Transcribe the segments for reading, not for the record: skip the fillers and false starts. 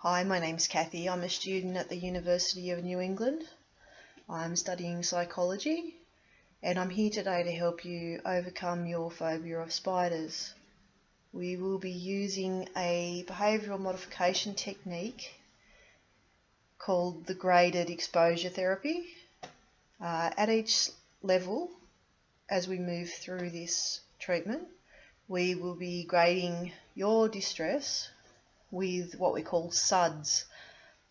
Hi, my name's Kathy. I'm a student at the University of New England. I'm studying psychology and I'm here today to help you overcome your phobia of spiders. We will be using a behavioural modification technique called the graded exposure therapy. At each level, as we move through this treatment, we will be grading your distress with what we call SUDS,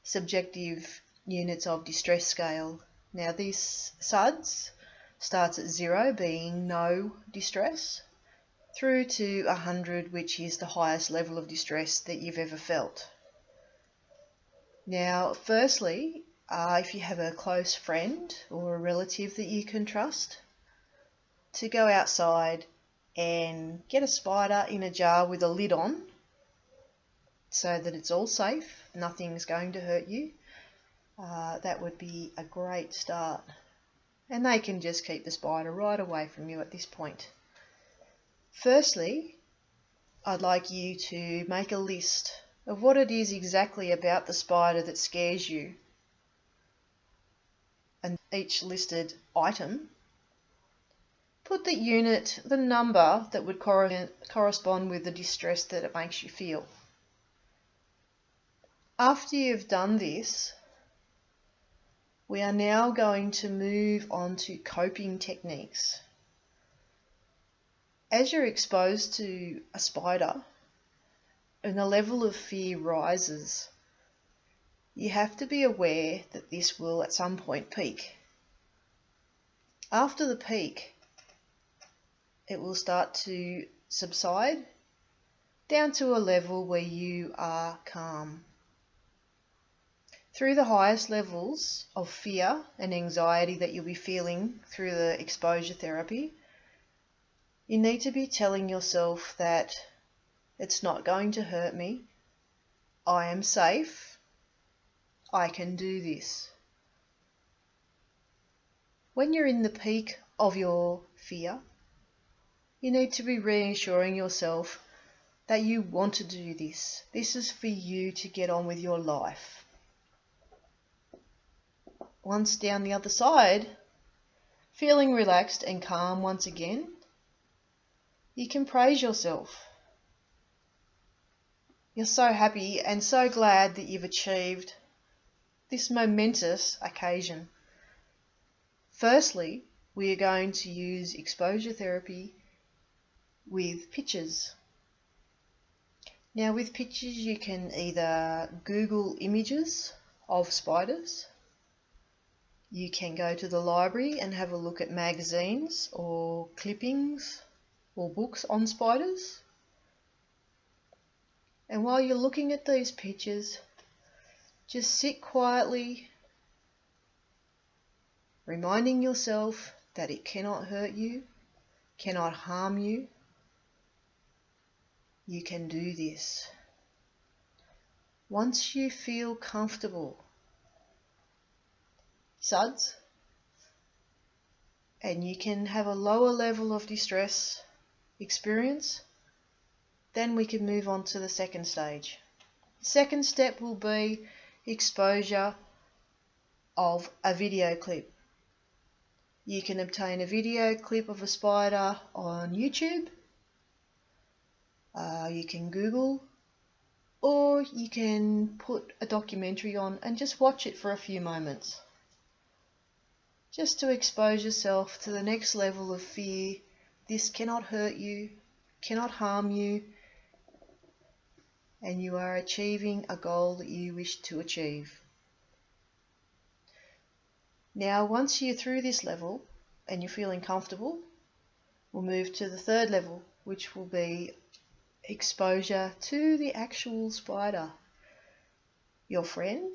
subjective units of distress scale. Now this SUDS starts at 0 being no distress through to 100, which is the highest level of distress that you've ever felt. Now firstly, if you have a close friend or a relative that you can trust, to go outside and get a spider in a jar with a lid on so that it's all safe, nothing's going to hurt you. That would be a great start. And they can just keep the spider right away from you at this point. Firstly, I'd like you to make a list of what it is exactly about the spider that scares you. And each listed item, put the unit, the number that would correspond with the distress that it makes you feel. After you've done this, we are now going to move on to coping techniques. As you're exposed to a spider and the level of fear rises, you have to be aware that this will at some point peak. After the peak, it will start to subside down to a level where you are calm. Through the highest levels of fear and anxiety that you'll be feeling through the exposure therapy, you need to be telling yourself that it's not going to hurt me, I am safe, I can do this. When you're in the peak of your fear, you need to be reassuring yourself that you want to do this. This is for you to get on with your life. Once down the other side, feeling relaxed and calm once again, you can praise yourself. You're so happy and so glad that you've achieved this momentous occasion. Firstly, we are going to use exposure therapy with pictures. Now with pictures you can either Google images of spiders, you can go to the library and have a look at magazines or clippings or books on spiders. And while you're looking at these pictures, just sit quietly, reminding yourself that it cannot hurt you, cannot harm you. You can do this. Once you feel comfortable, SUDS, and you can have a lower level of distress experience, then we can move on to the second stage. The second step will be exposure of a video clip. You can obtain a video clip of a spider on YouTube, you can Google, or you can put a documentary on and just watch it for a few moments. Just to expose yourself to the next level of fear. This cannot hurt you, cannot harm you, and you are achieving a goal that you wish to achieve. Now once you're through this level and you're feeling comfortable, we'll move to the third level, which will be exposure to the actual spider. Your friend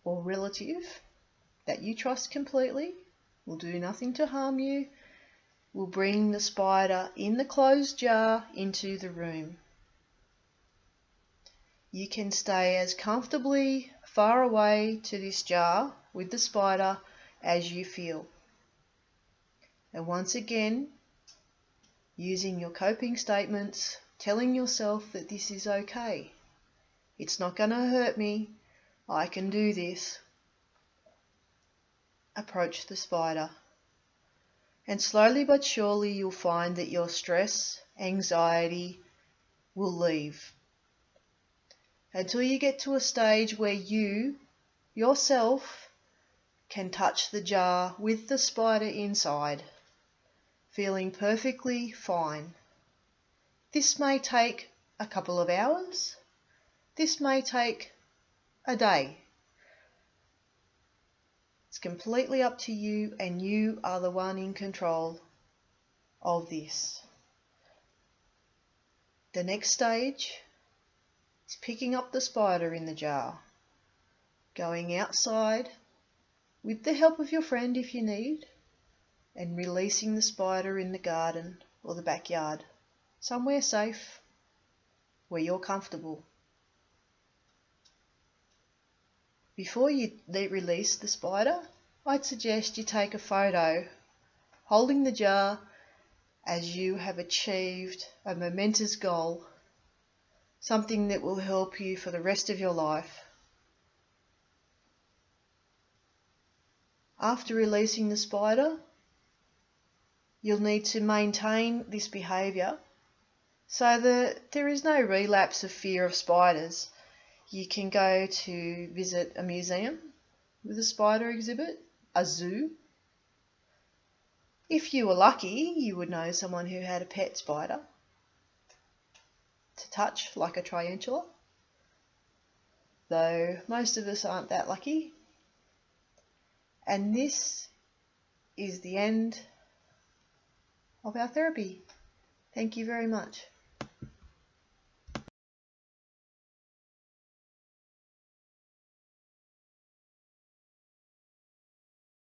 or relative that you trust completely will do nothing to harm you, will bring the spider in the closed jar into the room. You can stay as comfortably far away to this jar with the spider as you feel. And once again, using your coping statements, telling yourself that this is okay. It's not going to hurt me. I can do this. Approach the spider. And slowly but surely you'll find that your stress, anxiety will leave. Until you get to a stage where you, yourself, can touch the jar with the spider inside, feeling perfectly fine. This may take a couple of hours. This may take a day. It's completely up to you, and you are the one in control of this. The next stage is picking up the spider in the jar, going outside with the help of your friend if you need, and releasing the spider in the garden or the backyard, somewhere safe where you're comfortable. Before you release the spider, I'd suggest you take a photo holding the jar as you have achieved a momentous goal, something that will help you for the rest of your life. After releasing the spider, you'll need to maintain this behaviour so that there is no relapse of fear of spiders. You can go to visit a museum with a spider exhibit, a zoo. If you were lucky, you would know someone who had a pet spider to touch, like a tarantula, though most of us aren't that lucky. And this is the end of our therapy. Thank you very much.